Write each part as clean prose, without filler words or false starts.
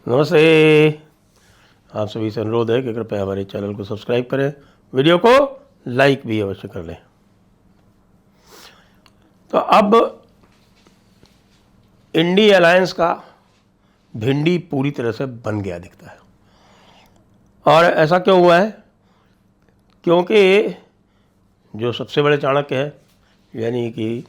नमस्ते। आप सभी से अनुरोध है कि कृपया हमारे चैनल को सब्सक्राइब करें, वीडियो को लाइक भी अवश्य कर लें। तो अब इंडी अलायंस का भिंडी पूरी तरह से बन गया दिखता है। और ऐसा क्यों हुआ है? क्योंकि जो सबसे बड़े चाणक्य है, यानी कि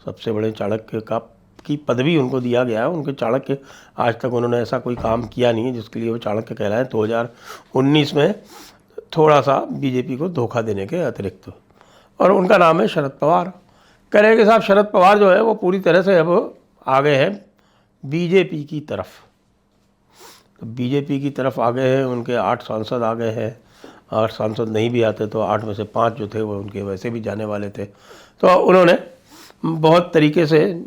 सबसे बड़े चाणक्य की पदवी उनको दिया गया है। उनके चाणक्य आज तक उन्होंने ऐसा कोई काम किया नहीं है जिसके लिए वो चाणक्य कहलाए। 2019 में थोड़ा सा बीजेपी को धोखा देने के अतिरिक्त। और उनका नाम है शरद पवार। कह रहे हैं कि साहब शरद पवार जो है वो पूरी तरह से अब आ गए हैं बीजेपी की तरफ। तो बीजेपी की तरफ आ गए हैं, उनके 8 सांसद आ गए हैं। 8 सांसद नहीं भी आते तो 8 में से 5 जो थे वो उनके वैसे भी जाने वाले थे। तो उन्होंने बहुत तरीके से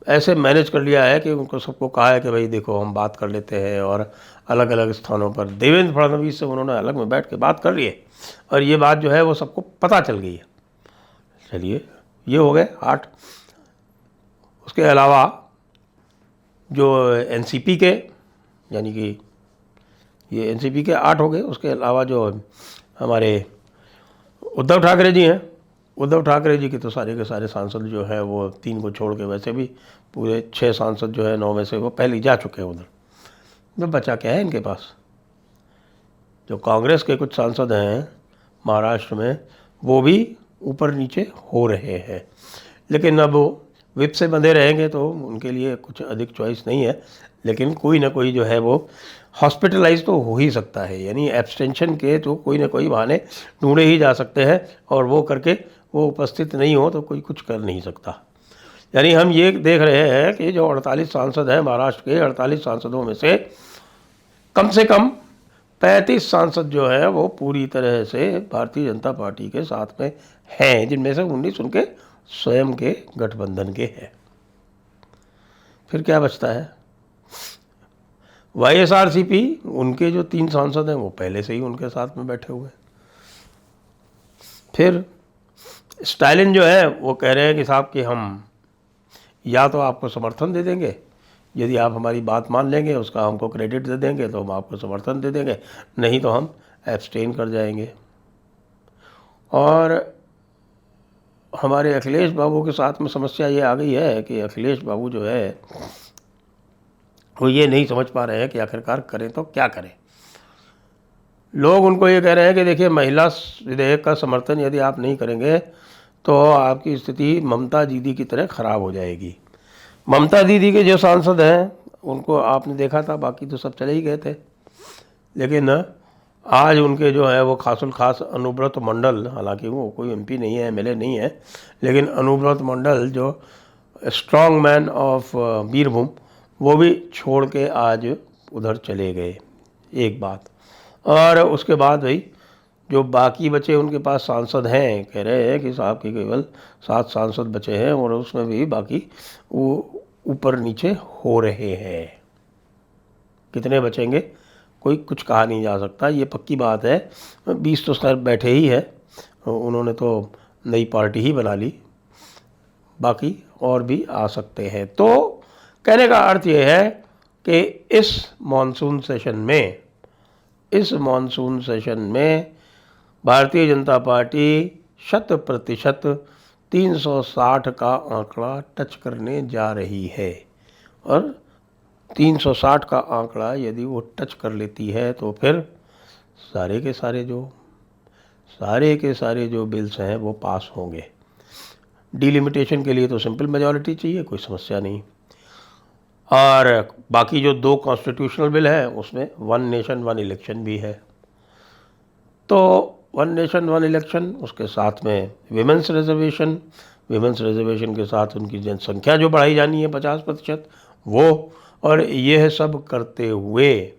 ऐसे मैनेज कर लिया है कि उनको सबको कहा है कि भाई देखो हम बात कर लेते हैं। और अलग अलग स्थानों पर देवेंद्र फडणवीस से उन्होंने अलग में बैठ के बात कर ली है और ये बात जो है वो सबको पता चल गई है। चलिए, ये हो गए 8। उसके अलावा जो एनसीपी के, यानी कि ये एनसीपी के 8 हो गए। उसके अलावा जो हमारे उद्धव ठाकरे जी हैं, उद्धव ठाकरे जी के तो सारे के सारे सांसद जो है वो 3 को छोड़ के वैसे भी पूरे 6 सांसद जो है 9 में से वो पहले ही जा चुके हैं उधर। तो बचा क्या है इनके पास? जो कांग्रेस के कुछ सांसद हैं महाराष्ट्र में वो भी ऊपर नीचे हो रहे हैं, लेकिन अब वो विप से बंधे रहेंगे तो उनके लिए कुछ अधिक चॉइस नहीं है। लेकिन कोई ना कोई जो है वो हॉस्पिटलाइज तो हो ही सकता है, यानी एब्सटेंशन के तो कोई ना कोई बहाने ढूंढे ही जा सकते हैं और वो करके वो उपस्थित नहीं हो तो कोई कुछ कर नहीं सकता। यानी हम ये देख रहे हैं कि जो 48 सांसद हैं महाराष्ट्र के, 48 सांसदों में से कम 35 सांसद जो है वो पूरी तरह से भारतीय जनता पार्टी के साथ में हैं, जिनमें से 19 उनके स्वयं के गठबंधन के हैं। फिर क्या बचता है? वाईएसआरसीपी, उनके जो 3 सांसद हैं वो पहले से ही उनके साथ में बैठे हुए हैं। फिर स्टालिन जो है वो कह रहे हैं कि साहब कि हम या तो आपको समर्थन दे देंगे, यदि आप हमारी बात मान लेंगे, उसका हमको क्रेडिट दे देंगे तो हम आपको समर्थन दे देंगे, नहीं तो हम एब्सटेन कर जाएंगे। और हमारे अखिलेश बाबू के साथ में समस्या ये आ गई है कि अखिलेश बाबू जो है वो ये नहीं समझ पा रहे हैं कि आखिरकार करें तो क्या करें। लोग उनको ये कह रहे हैं कि देखिए, महिला विधेयक का समर्थन यदि आप नहीं करेंगे तो आपकी स्थिति ममता दीदी की तरह ख़राब हो जाएगी। ममता दीदी के जो सांसद हैं उनको आपने देखा था, बाकी तो सब चले ही गए थे। लेकिन आज उनके जो है वो खासुल खास अनुव्रत मंडल, हालांकि वो कोई एमपी नहीं है, एमएलए नहीं है, लेकिन अनुव्रत मंडल जो स्ट्रॉन्ग मैन ऑफ बीरभूम, वो भी छोड़ के आज उधर चले गए। एक बात। और उसके बाद भाई जो बाकी बचे उनके पास सांसद हैं, कह रहे हैं कि साहब के केवल 7 सांसद बचे हैं और उसमें भी बाकी वो ऊपर नीचे हो रहे हैं। कितने बचेंगे कोई कुछ कहा नहीं जा सकता, ये पक्की बात है। 20 तो खैर बैठे ही है, उन्होंने तो नई पार्टी ही बना ली, बाकी और भी आ सकते हैं। तो कहने का अर्थ ये है कि इस मॉनसून सेशन में भारतीय जनता पार्टी 100% 360 का आंकड़ा टच करने जा रही है। और 360 का आंकड़ा यदि वो टच कर लेती है तो फिर सारे के सारे जो बिल्स हैं वो पास होंगे। डिलिमिटेशन के लिए तो सिंपल मेजॉरिटी चाहिए, कोई समस्या नहीं। और बाकी जो 2 कॉन्स्टिट्यूशनल बिल है उसमें 1 नेशन 1 इलेक्शन भी है। तो 1 नेशन 1 इलेक्शन, उसके साथ में विमेंस रिजर्वेशन के साथ उनकी जनसंख्या जो बढ़ाई जानी है 50% वो, और यह सब करते हुए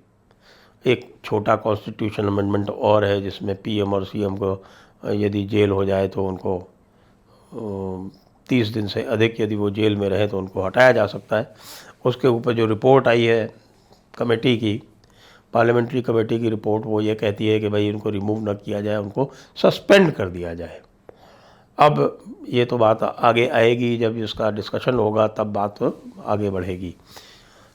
एक छोटा कॉन्स्टिट्यूशन अमेंडमेंट और है जिसमें पीएम और सीएम को यदि जेल हो जाए तो उनको 30 दिन से अधिक यदि वो जेल में रहे तो उनको हटाया जा सकता है। उसके ऊपर जो रिपोर्ट आई है कमेटी की, पार्लियामेंट्री कमेटी की रिपोर्ट, वो ये कहती है कि भाई उनको रिमूव न किया जाए, उनको सस्पेंड कर दिया जाए। अब ये तो बात आगे आएगी, जब इसका डिस्कशन होगा तब बात आगे बढ़ेगी।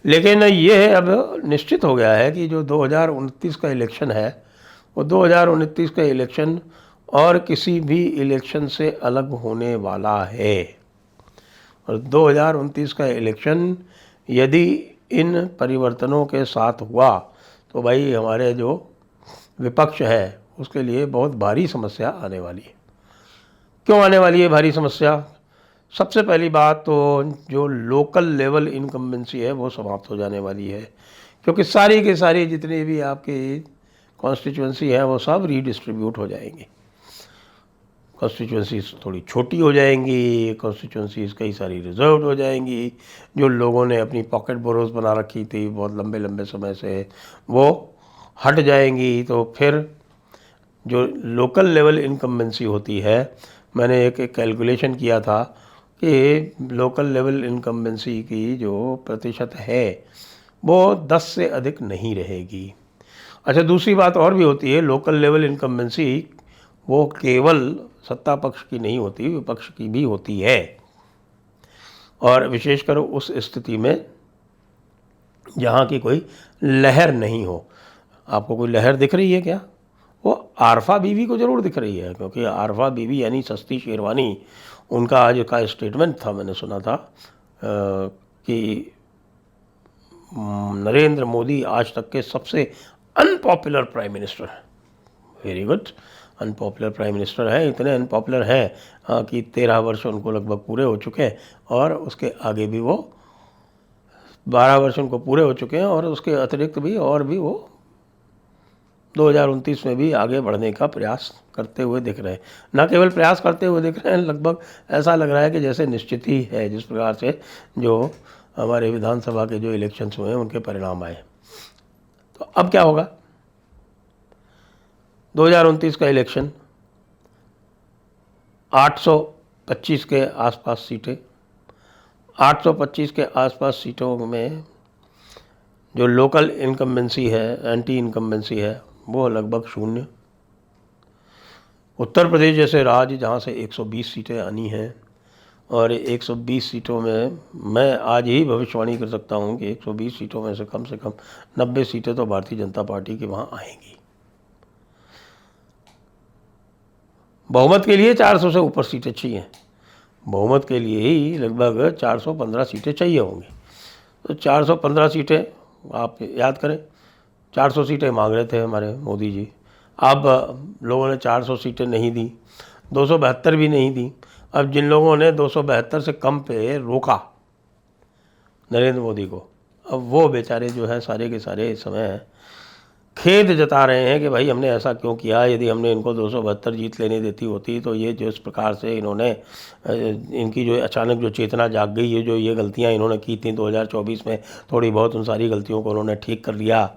लेकिन ये अब निश्चित हो गया है कि जो 2029 का इलेक्शन है वो 2029 का इलेक्शन और किसी भी इलेक्शन से अलग होने वाला है। और 2029 का इलेक्शन यदि इन परिवर्तनों के साथ हुआ तो भाई हमारे जो विपक्ष है उसके लिए बहुत भारी समस्या आने वाली है। क्यों आने वाली है भारी समस्या? सबसे पहली बात तो जो लोकल लेवल इनकम्बेंसी है वो समाप्त हो जाने वाली है, क्योंकि सारी के सारी जितनी भी आपकी कॉन्स्टिट्यूंसी है वो सब रीडिस्ट्रीब्यूट हो जाएंगी। कॉन्स्टिट्यूंसीज थोड़ी छोटी हो जाएंगी, कॉन्स्टिट्यूंसीज कई सारी रिजर्व हो जाएंगी। जो लोगों ने अपनी पॉकेट बोरोज बना रखी थी बहुत लंबे लंबे समय से वो हट जाएंगी। तो फिर जो लोकल लेवल इनकम्बेंसी होती है, मैंने एक कैलकुलेशन किया था कि लोकल लेवल इनकम्बेंसी की जो प्रतिशत है वो 10 से अधिक नहीं रहेगी। अच्छा, दूसरी बात और भी होती है, लोकल लेवल इनकम्बेंसी वो केवल सत्ता पक्ष की नहीं होती, विपक्ष की भी होती है। और विशेषकर उस स्थिति में जहाँ की कोई लहर नहीं हो। आपको कोई लहर दिख रही है क्या? वो आरफा बीवी को ज़रूर दिख रही है, क्योंकि आरफा बीवी यानी सस्ती शेरवानी, उनका आज का स्टेटमेंट था, मैंने सुना था कि नरेंद्र मोदी आज तक के सबसे अनपॉपुलर प्राइम मिनिस्टर हैं। Very good, unpopular prime minister हैं। इतने अनपॉपुलर हैं कि 13 वर्ष उनको लगभग पूरे हो चुके हैं और उसके आगे भी वो 12 वर्ष उनको पूरे हो चुके हैं और उसके अतिरिक्त भी और भी वो 2029 में भी आगे बढ़ने का प्रयास करते हुए दिख रहे हैं। न केवल प्रयास करते हुए दिख रहे हैं, लगभग ऐसा लग रहा है कि जैसे निश्चित ही है जिस प्रकार से जो हमारे विधानसभा के जो इलेक्शंस हुए हैं उनके परिणाम आए। तो अब क्या होगा? 2029 का इलेक्शन 825 के आसपास सीटें, 825 के आसपास सीटों में जो लोकल इनकम्बेंसी है, एंटी इनकम्बेंसी है, वो लगभग 0। उत्तर प्रदेश जैसे राज्य जहाँ से 120 सीटें आनी हैं और 120 सीटों में मैं आज ही भविष्यवाणी कर सकता हूँ कि 120 सीटों में से कम 90 सीटें तो भारतीय जनता पार्टी की वहाँ आएंगी। बहुमत के लिए 400 से ऊपर सीटें चाहिए, बहुमत के लिए ही लगभग 415 सीटें चाहिए होंगी। तो 415 सीटें आप याद करें, 400 सीटें मांग रहे थे हमारे मोदी जी। अब लोगों ने 400 सीटें नहीं दी, 272 भी नहीं दी। अब जिन लोगों ने 272 से कम पे रोका नरेंद्र मोदी को, अब वो बेचारे जो है सारे के सारे इस समय खेद जता रहे हैं कि भाई हमने ऐसा क्यों किया। यदि हमने इनको 272 जीत लेने देती होती तो ये जो इस प्रकार से इन्होंने इनकी जो अचानक जो चेतना जाग गई है, जो ये गलतियां इन्होंने की थी 2024 में, थोड़ी बहुत उन सारी गलतियों को उन्होंने ठीक कर लिया।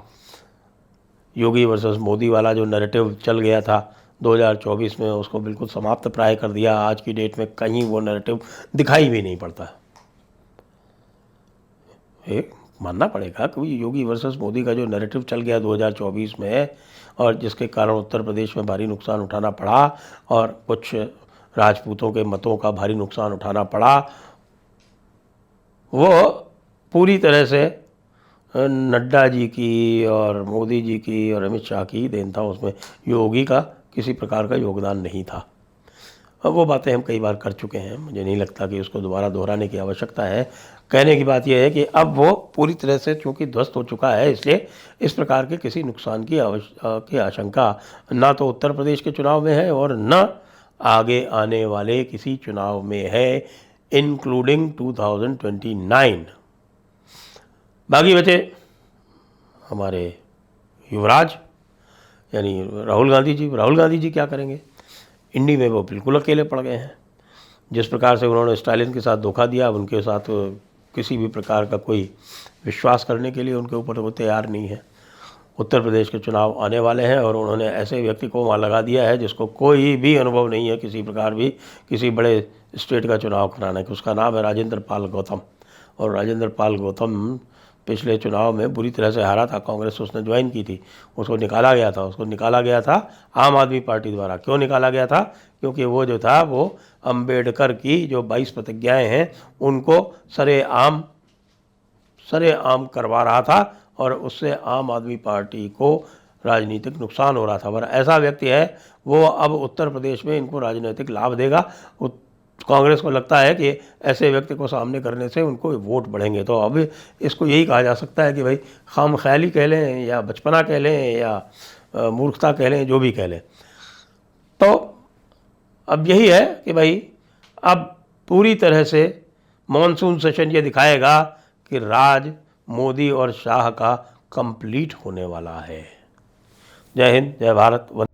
योगी वर्सेस मोदी वाला जो नैरेटिव चल गया था 2024 में, उसको बिल्कुल समाप्त प्राय कर दिया। आज की डेट में कहीं वो नैरेटिव दिखाई भी नहीं पड़ता। एक मानना पड़ेगा कि योगी वर्सेस मोदी का जो नैरेटिव चल गया 2024 में और जिसके कारण उत्तर प्रदेश में भारी नुकसान उठाना पड़ा और कुछ राजपूतों के मतों का भारी नुकसान उठाना पड़ा, वो पूरी तरह से नड्डा जी की और मोदी जी की और अमित शाह की देन था। उसमें योगी का किसी प्रकार का योगदान नहीं था। अब वो बातें हम कई बार कर चुके हैं, मुझे नहीं लगता कि उसको दोबारा दोहराने की आवश्यकता है। कहने की बात यह है कि अब वो पूरी तरह से चूँकि ध्वस्त हो चुका है, इसलिए इस प्रकार के किसी नुकसान की आशंका ना तो उत्तर प्रदेश के चुनाव में है और न आगे आने वाले किसी चुनाव में है, इंक्लूडिंग 2029। बाकी बचे हमारे युवराज यानी राहुल गांधी जी क्या करेंगे? इंडी में वो बिल्कुल अकेले पड़ गए हैं। जिस प्रकार से उन्होंने स्टालिन के साथ धोखा दिया, उनके साथ किसी भी प्रकार का कोई विश्वास करने के लिए उनके ऊपर वो तैयार नहीं है। उत्तर प्रदेश के चुनाव आने वाले हैं और उन्होंने ऐसे व्यक्ति को वहाँ लगा दिया है जिसको कोई भी अनुभव नहीं है किसी प्रकार भी किसी बड़े स्टेट का चुनाव कराने का। उसका नाम है राजेंद्र पाल गौतम। और राजेंद्र पाल गौतम पिछले चुनाव में बुरी तरह से हारा था, कांग्रेस उसने ज्वाइन की थी, उसको निकाला गया था आम आदमी पार्टी द्वारा। क्यों निकाला गया था? क्योंकि वो जो था वो अम्बेडकर की जो 22 प्रतिज्ञाएं हैं उनको सरेआम सरेआम करवा रहा था और उससे आम आदमी पार्टी को राजनीतिक नुकसान हो रहा था। पर ऐसा व्यक्ति है वो अब उत्तर प्रदेश में इनको राजनीतिक लाभ देगा। कांग्रेस को लगता है कि ऐसे व्यक्ति को सामने करने से उनको वोट बढ़ेंगे। तो अब इसको यही कहा जा सकता है कि भाई खामख्याली कह लें या बचपना कह लें या मूर्खता कह लें, जो भी कह लें। तो अब यही है कि भाई अब पूरी तरह से मॉनसून सेशन ये दिखाएगा कि राज मोदी और शाह का कंप्लीट होने वाला है। जय हिंद, जय भारत।